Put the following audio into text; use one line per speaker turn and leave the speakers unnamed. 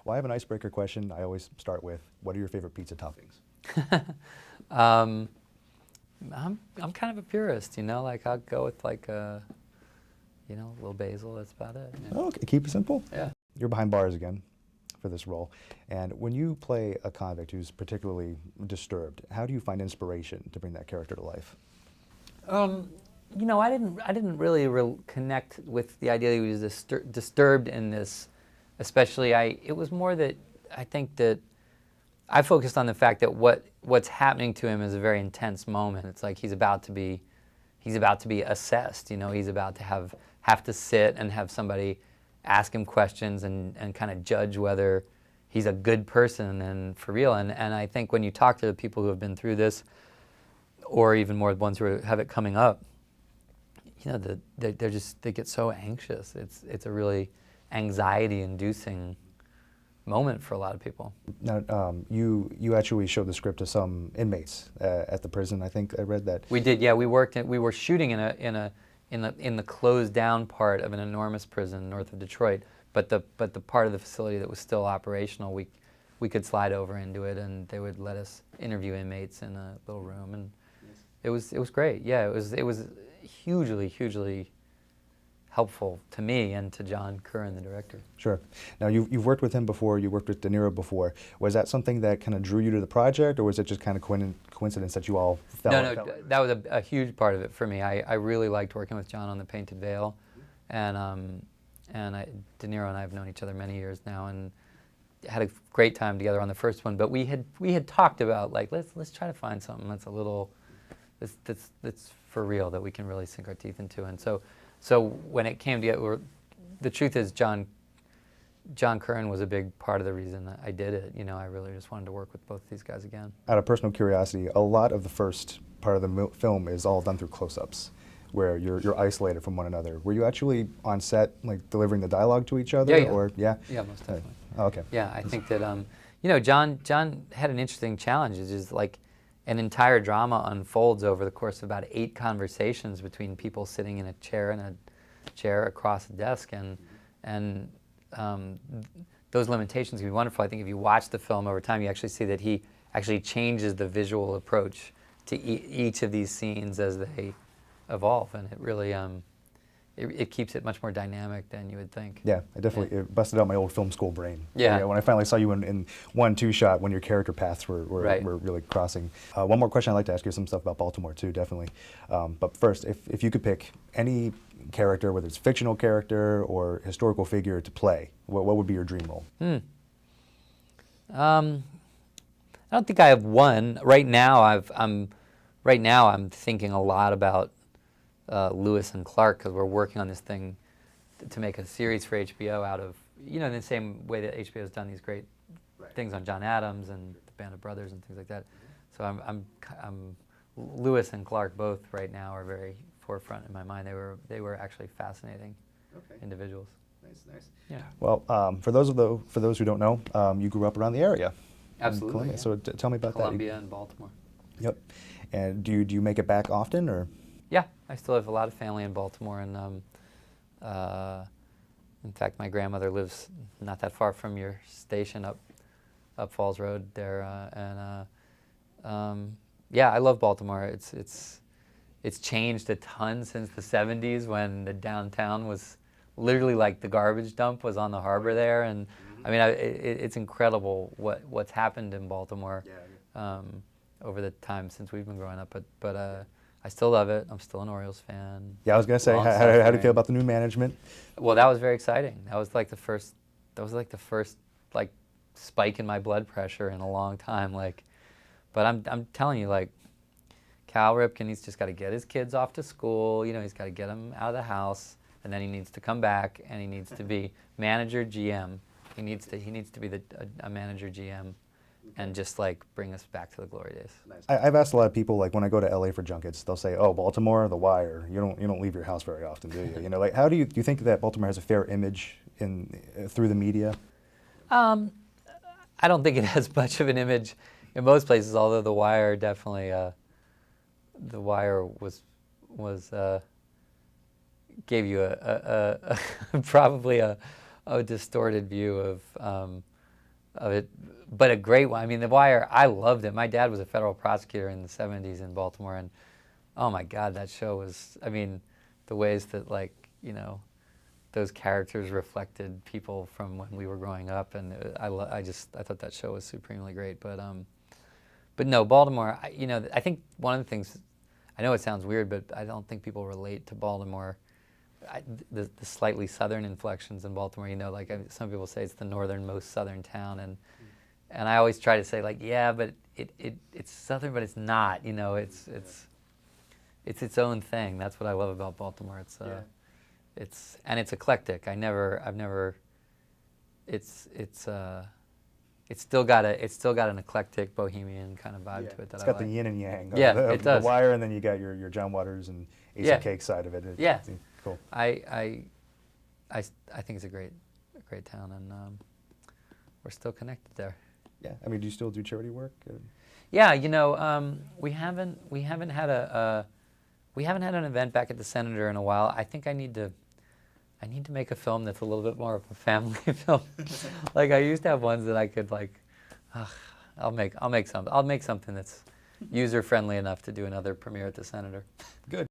Well, I have an icebreaker question. I always start with, what are your favorite pizza toppings?
um, I'm kind of a purist, you know. Like I'll go with like a, you know, a little basil. That's about it. Yeah.
Oh, okay, keep it simple.
Yeah.
You're behind bars again for this role. And when you play a convict who's particularly disturbed, how do you find inspiration to bring that character to life?
You know, I didn't really connect with the idea that he was disturbed in this, especially. It was more that I think that I focused on the fact that what's happening to him is a very intense moment. It's like he's about to be assessed. You know, he's about to have to sit and have somebody ask him questions and kind of judge whether he's a good person and for real. And I think when you talk to the people who have been through this, or even more the ones who have it coming up, you know, they get so anxious. It's a really anxiety-inducing moment for a lot of people.
Now, you actually showed the script to some inmates at the prison. I think I read that.
We did, yeah. We were shooting in the closed down part of an enormous prison north of Detroit. But the part of the facility that was still operational, we could slide over into it, and they would let us interview inmates in a little room, and it was great. Yeah, it was hugely helpful to me and to John Curran, the director.
Sure. Now, you've worked with him before, you worked with De Niro before. Was that something that kind of drew you to the project, or was it just kind of coincidence that you all fell?
No, that was a huge part of it for me. I really liked working with John on The Painted Veil, and De Niro and I have known each other many years now, and had a great time together on the first one. But we had talked about, like, let's try to find something that's a little that's for real, that we can really sink our teeth into. And so when it came together, the truth is John Curran was a big part of the reason that I did it. You know, I really just wanted to work with both these guys again.
Out of personal curiosity, a lot of the first part of the film is all done through close-ups, where you're isolated from one another. Were you actually on set, like, delivering the dialogue to each other?
Yeah.
Or, yeah?
Yeah, most definitely.
Oh, okay.
Yeah, I think that, you know, John had an interesting challenge. It's just like an entire drama unfolds over the course of about 8 conversations between people sitting in a chair across a desk, and those limitations can be wonderful. I think if you watch the film over time, you actually see that he actually changes the visual approach to each of these scenes as they evolve, and it really it keeps it much more dynamic than you would think.
Yeah, it busted out my old film school brain.
Yeah.
When I finally saw you in 1-2 shot, when your character paths were really crossing. One more question I'd like to ask you, some stuff about Baltimore too, definitely. But first, if you could pick any character, whether it's fictional character or historical figure to play, what would be your dream role?
I don't think I have one. Right now I'm thinking a lot about Lewis and Clark, because we're working on this thing to make a series for HBO out of, you know, in the same way that HBO has done these great things on John Adams and the Band of Brothers and things like that. So I'm Lewis and Clark both right now are very forefront in my mind. They were actually fascinating individuals.
Nice.
Yeah.
Well, for those who don't know, you grew up around the area.
Absolutely.
Yeah. So tell me about
Columbia and Baltimore.
Yep. And do you make it back often, or?
Yeah, I still have a lot of family in Baltimore, and in fact, my grandmother lives not that far from your station up Falls Road there, yeah, I love Baltimore. It's changed a ton since the '70s, when the downtown was literally like the garbage dump was on the harbor there, and I mean, it's incredible what's happened in Baltimore over the time since we've been growing up. But I still love it. I'm still an Orioles fan.
Yeah, I was gonna say, how do you feel about the new management?
Well, that was very exciting. That was like the first like spike in my blood pressure in a long time. Like, but I'm telling you, like, Cal Ripken, he's just got to get his kids off to school. You know, he's got to get them out of the house, and then he needs to come back, and he needs to be manager GM. He needs to be a manager GM. And just like bring us back to the glory days.
I've asked a lot of people, like, when I go to LA for junkets, they'll say, "Oh, Baltimore, The Wire. You don't leave your house very often, do you?" You know, like, how do you think that Baltimore has a fair image through the media?
I don't think it has much of an image in most places. Although The Wire definitely, The Wire was gave you a probably a distorted view of it, but a great one. I mean, The Wire, I loved it. My dad was a federal prosecutor in the 70s in Baltimore, and oh my God, that show was, I mean, the ways that, like, you know, those characters reflected people from when we were growing up, and I thought that show was supremely great. But no, Baltimore, you know, I think one of the things, I know it sounds weird, but I don't think people relate to Baltimore. The slightly southern inflections in Baltimore, you know, like some people say it's the northernmost southern town, and I always try to say, like, yeah, but it's southern, but it's not, you know, it's its own thing. That's what I love about Baltimore. It's eclectic. It's still got an eclectic bohemian kind of vibe to it that
it's
I
got
like.
the yin and yang of
It does.
The Wire, and then you got your John Waters and Ace of Cake side of it. Cool.
I think it's a great town, and we're still connected there.
Yeah, I mean, do you still do charity work?
Yeah, you know, we haven't had an event back at the Senator in a while. I think I need to make a film that's a little bit more of a family film. Like, I used to have ones that I could, like, I'll make something that's user friendly enough to do another premiere at the Senator.
Good.